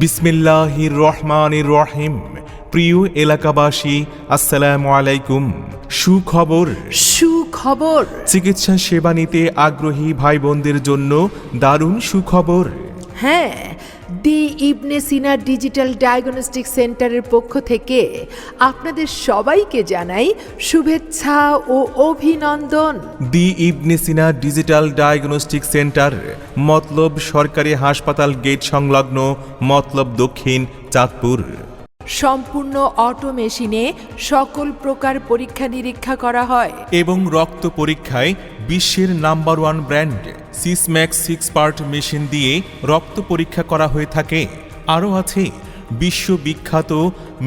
বিসমিল্লাহির রহমানির রহিম। প্রিয় এলাকাবাসী, আসসালামু আলাইকুম। সুখবর। চিকিৎসা সেবা নিতে আগ্রহী ভাই বোনদের জন্য দারুণ সুখবর। হ্যাঁ, দি ইবনে সিনা ডিজিটাল ডায়াগনস্টিক সেন্টারের পক্ষ থেকে আপনাদের সবাইকে জানাই শুভেচ্ছা ও অভিনন্দন। দি ইবনে সিনা ডিজিটাল ডায়াগনস্টিক সেন্টার মতলব সরকারি হাসপাতাল গেট সংলগ্ন, মতলব দক্ষিণ, চাঁদপুর। সম্পূর্ণ অটো মেশিনে সকল প্রকার পরীক্ষা নিরীক্ষা করা হয় এবং রক্ত পরীক্ষায় বিশ্বের নাম্বার 1 ব্র্যান্ড সিসম্যাক্স 6 পার্ট মেশিন দিয়ে রক্ত পরীক্ষা করা হয়ে থাকে। আরও আছে বিশ্ববিখ্যাত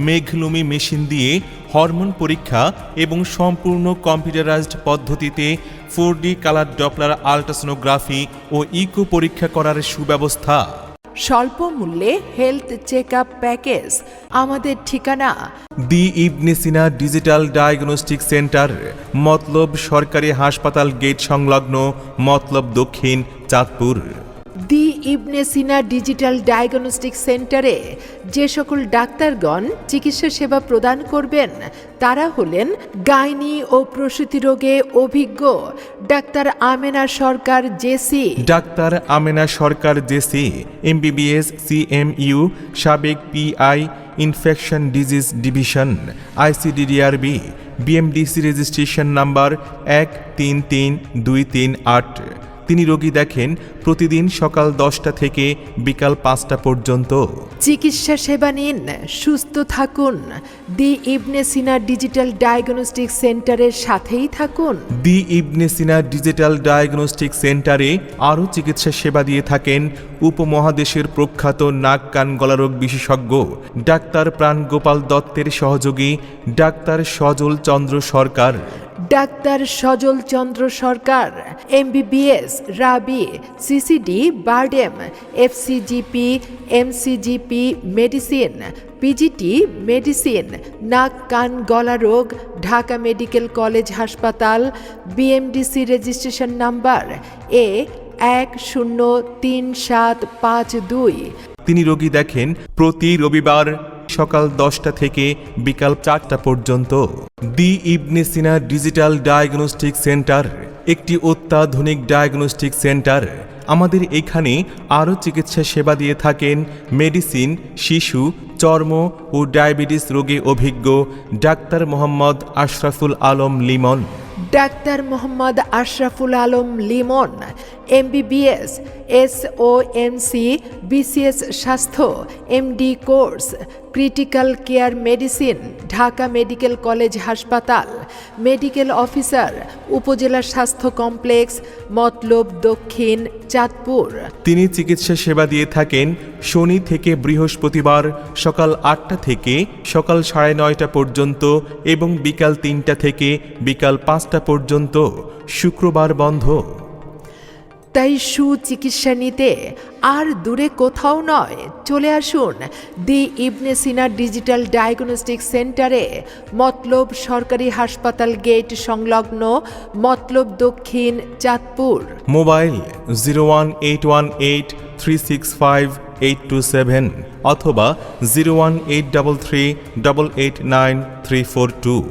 মেঘলুমি মেশিন দিয়ে হরমোন পরীক্ষা এবং সম্পূর্ণ কম্পিউটারাইজড পদ্ধতিতে 4D কালার ডপলার আল্ট্রাসোনোগ্রাফি ও ইকো পরীক্ষা করার সুব্যবস্থা। স্বল্প মূল্যে হেলথ চেক আপ প্যাকেজ। আমাদের ঠিকানা দি ইবনে সিনা ডিজিটাল ডায়াগনস্টিক সেন্টার, মতলব সরকারি হাসপাতাল গেট সংলগ্ন, মতলব দক্ষিণ, চাঁদপুর। দি ইবনে সিনা ডিজিটাল ডায়াগনস্টিক সেন্টারে যে সকল ডাক্তারগণ চিকিৎসা সেবা প্রদান করবেন তারা হলেন গাইনি ও প্রসূতি রোগে অভিজ্ঞ ডাক্তার আমেনা সরকার জেসি, ডাক্তার আমেনা সরকার জেসি, MBBS CMU, সাবেক PI infection disease division, ICDDRB, BMDC registration number 133238। তিনি রোগী দেখেন প্রতিদিন সকাল 10টা থেকে বিকাল 5টা পর্যন্ত। চিকিৎসা সেবা নিন, সুস্থ থাকুন। দি ইবনে সিনা ডিজিটাল ডায়াগনস্টিক সেন্টারের সাথেই থাকুন। দি ইবনে সিনা ডিজিটাল ডায়াগনস্টিক সেন্টারে আরও চিকিৎসা সেবা দিয়ে থাকেন উপমহাদেশের প্রখ্যাত নাক কান গলারোগ বিশেষজ্ঞ ডাক্তার প্রাণগোপাল দত্তের সহযোগী ডাক্তার সজল চন্দ্র সরকার, ডাক্তার সজল চন্দ্র সরকার, MBBS রাবি, CCD BIRDEM, FCGP MCGP medicine, PGT medicine, নাক কান গলা রোগ, ঢাকা মেডিকেল কলেজ হাসপাতাল, BMDC রেজিস্ট্রেশন নাম্বার A103752। তিনি রোগী দেখেন প্রতি রবিবার সকাল 10টা থেকে বিকাল 4টা পর্যন্ত। দি ইবনে সিনা ডিজিটাল ডায়াগনস্টিক সেন্টার একটি অত্যাধুনিক ডায়াগনস্টিক সেন্টার। আমাদের এখানে আরও চিকিৎসা সেবা দিয়ে থাকেন মেডিসিন, শিশু, চর্ম ও ডায়াবেটিস রোগে অভিজ্ঞ doctor Mohammad Ashraful Alam Limon, doctor Mohammad Ashraful Alam Limon, MBBS SOMC BCS স্বাস্থ্য, MD course, critical care medicine, Dhaka medical college হাসপাতাল, মেডিকেল অফিসার, উপজেলা স্বাস্থ্য কমপ্লেক্স, মতলব দক্ষিণ, চাঁদপুর। তিনি চিকিৎসা সেবা দিয়ে থাকেন শনি থেকে বৃহস্পতিবার সকাল 8টা থেকে সকাল 9:30 পর্যন্ত এবং বিকাল 3টা থেকে বিকাল 5টা পর্যন্ত। শুক্রবার বন্ধ। তাই সুচিকিৎসা নিতে আর দূরে কোথাও নয়, চলে আসুন দি ইবনে সিনা ডিজিটাল ডায়াগনস্টিক সেন্টারে, মতলব সরকারি হাসপাতাল গেট সংলগ্ন, মতলব দক্ষিণ, চাঁদপুর। মোবাইল 01818365827 অথবা 01833889342।